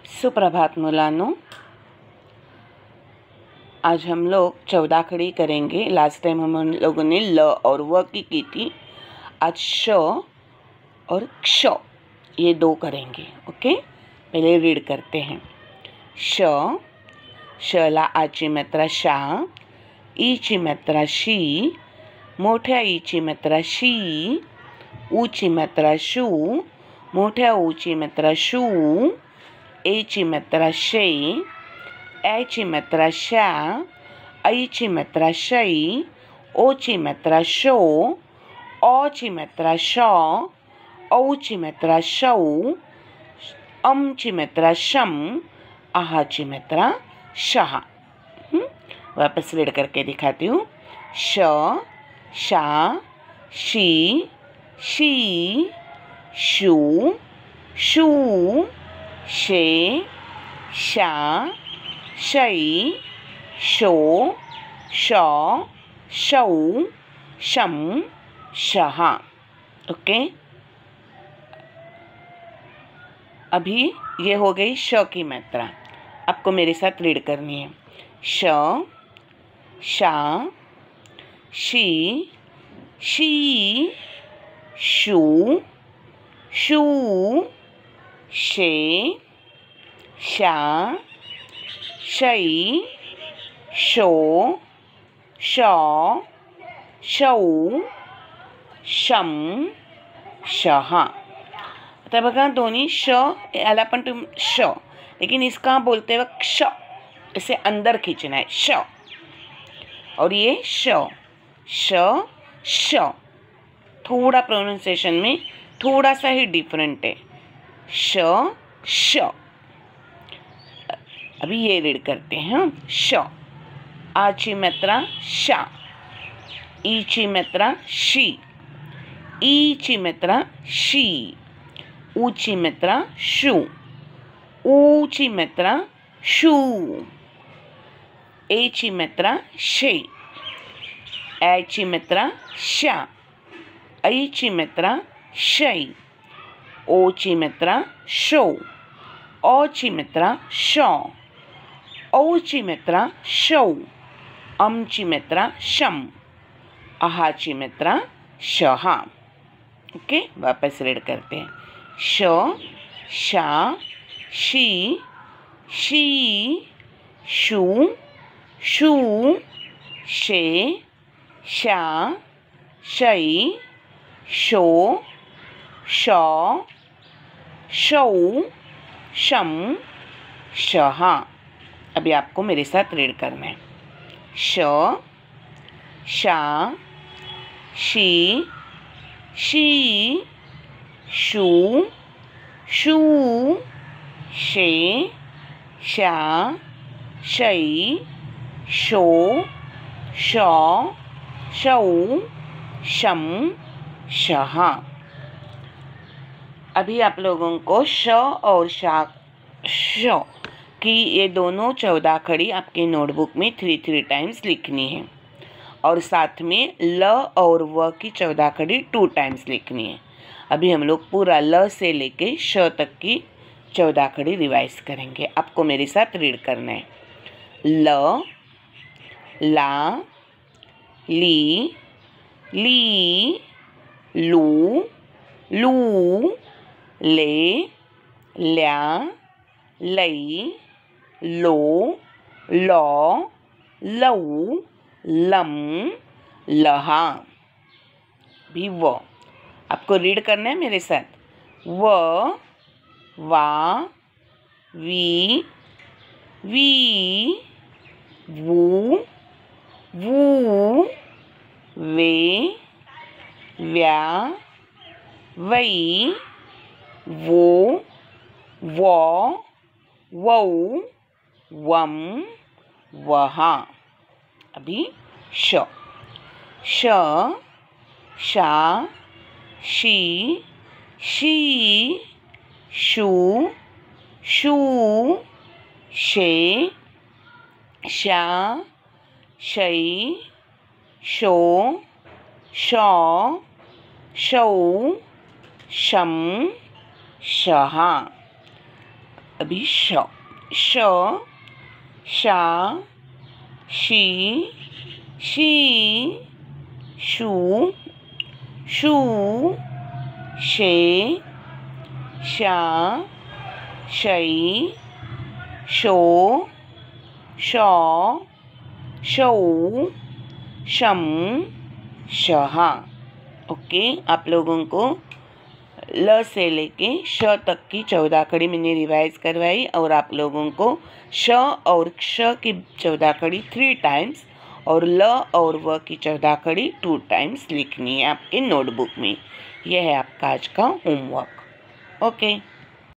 सुप्रभात मुलांनो, आज हम लोग 14 खड़ी करेंगे। लास्ट टाइम हम लोगों ने ल और व की थी। आज श और क्ष ये दो करेंगे। ओके, पहले रीड करते हैं। श, शला आची मात्रा शा, ईची मात्रा शी, मोठ्या ईची मात्रा शी, ऊची मात्रा शू, मोठ्या ऊची मात्रा शू, एची मात्रा शे, ऐची मात्रा शा, ऐची मात्रा शै, ओची मात्रा शो, औची मात्रा शौ, औची मात्रा शौ, अमची मात्रा शम, आहाची मात्रा शहा। वापस रीड करके दिखाती हूँ। श, शा, शी, शी, शू, शू, शे, शा, शै, शो, शौ, शौ, शम, शहा। ओके, अभी ये हो गई श की मात्रा। आपको मेरे साथ रीड करनी है। श, शा, शी, शी, शू, शू, शे, शा, शै, शो, शौ, शौ, शम, शहा। आता बघा, दोन्ही श याला पण तुम श, लेकिन इसका बोलते वक्त क्ष इसे अंदर खींचना है। श और ये श, श, श। थोड़ा प्रोनाउंसिएशन में थोड़ा सा ही डिफरेंट है। श, श। अभी ये रीड करते हैं। श, आची मात्रा शा, ईची मात्रा शी, ईची मात्रा शी, ऊची मात्रा शू, ऊची मात्रा शू, एची मात्रा शे, ऐची मात्रा शा, ऐची मात्रा शै, ओची मात्रा शो, औची मात्रा शौ, औची मात्रा शौ, अमची मात्रा शम, आहाची मात्रा शहा। ओके, वापस रीड करते हैं। श, शा, शी, शी, शू, शू, शे, शा, शै, शो, शौ, शौ, शम, शहा। अभी आपको मेरे साथ रीड करना है। श, शा, शी, शी, शू, शू, शे, शा, शै, शो, शौ, शौ, शम, शहा। अभी आप लोगों को श और शा श कि ये दोनों 14 खड़ी आपके नोटबुक में 3 टाइम्स लिखनी है और साथ में ल और व की 14 खड़ी 2 टाइम्स लिखनी है। अभी हम लोग पूरा ल से लेके श तक की 14 खड़ी रिवाइज करेंगे। आपको मेरे साथ रीड करना है। ल, ला, ली, ली, लू, लू, ले, ल्या, लई, लो, लौ, लऊ, लम, लहा। भी व आपको रीड करना है मेरे साथ। व, वा, वी, वी, वू, वू, वे, व्या, वई, वो, वौ, वौ, वम, वहा। अभी श, श, शा, शी, शी, शू, शू, शे, शा, शै, शो, शौ, शौ, शम, शहा। अभी श, शा, शी, शी, शू, शू, शे, शा, शई, शो, शौ, शौ, शम, शहा। ओके, आप लोगों को ल से लेके श तक की 14 कड़ी मैंने रिवाइज करवाई और आप लोगों को श और क्ष की 14 कड़ी 3 टाइम्स और ल और व की 14 कड़ी 2 टाइम्स लिखनी है आपके नोटबुक में। यह है आपका आज का होमवर्क। ओके।